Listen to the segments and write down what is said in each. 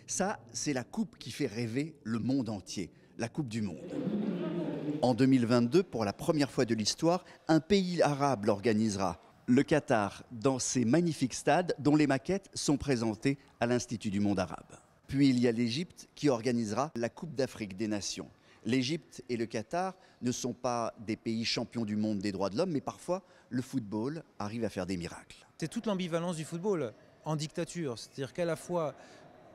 Ça, c'est la coupe qui fait rêver le monde entier, la Coupe du Monde. En 2022, pour la première fois de l'histoire, un pays arabe l'organisera. Le Qatar, dans ses magnifiques stades dont les maquettes sont présentées à l'Institut du monde arabe. Puis il y a l'Égypte qui organisera la Coupe d'Afrique des Nations. L'Égypte et le Qatar ne sont pas des pays champions du monde des droits de l'homme, mais parfois le football arrive à faire des miracles. C'est toute l'ambivalence du football en dictature, c'est-à-dire qu'à la fois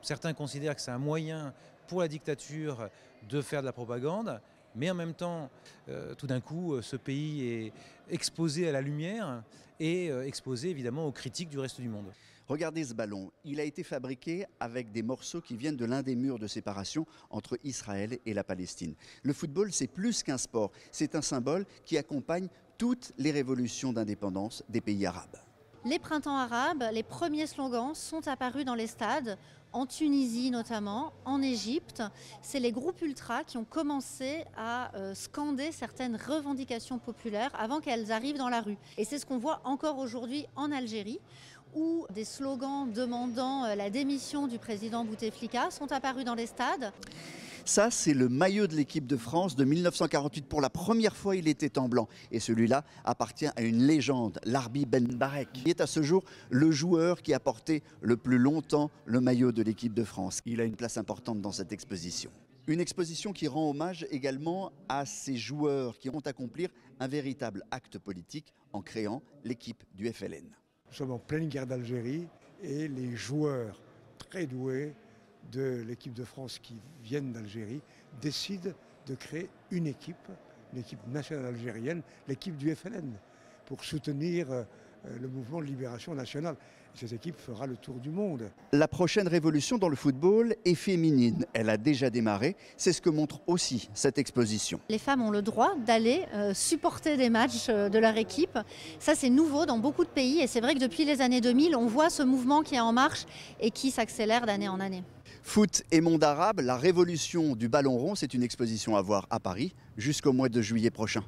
certains considèrent que c'est un moyen pour la dictature de faire de la propagande, mais en même temps, tout d'un coup, ce pays est exposé à la lumière et exposé évidemment aux critiques du reste du monde. Regardez ce ballon, il a été fabriqué avec des morceaux qui viennent de l'un des murs de séparation entre Israël et la Palestine. Le football, c'est plus qu'un sport, c'est un symbole qui accompagne toutes les révolutions d'indépendance des pays arabes. Les printemps arabes, les premiers slogans sont apparus dans les stades, en Tunisie notamment, en Égypte. C'est les groupes ultras qui ont commencé à scander certaines revendications populaires avant qu'elles arrivent dans la rue. Et c'est ce qu'on voit encore aujourd'hui en Algérie, où des slogans demandant la démission du président Bouteflika sont apparus dans les stades. Ça, c'est le maillot de l'équipe de France de 1948. Pour la première fois, il était en blanc. Et celui-là appartient à une légende, Larbi Ben Barek, qui est à ce jour le joueur qui a porté le plus longtemps le maillot de l'équipe de France. Il a une place importante dans cette exposition. Une exposition qui rend hommage également à ces joueurs qui vont accomplir un véritable acte politique en créant l'équipe du FLN. Nous sommes en pleine guerre d'Algérie et les joueurs très doués de l'équipe de France qui viennent d'Algérie décident de créer une équipe nationale algérienne, l'équipe du FLN, pour soutenir le mouvement de libération nationale. Et cette équipe fera le tour du monde. La prochaine révolution dans le football est féminine. Elle a déjà démarré. C'est ce que montre aussi cette exposition. Les femmes ont le droit d'aller supporter des matchs de leur équipe. Ça, c'est nouveau dans beaucoup de pays. Et c'est vrai que depuis les années 2000, on voit ce mouvement qui est en marche et qui s'accélère d'année en année. Foot et monde arabe, la révolution du ballon rond, c'est une exposition à voir à Paris jusqu'au mois de juillet prochain.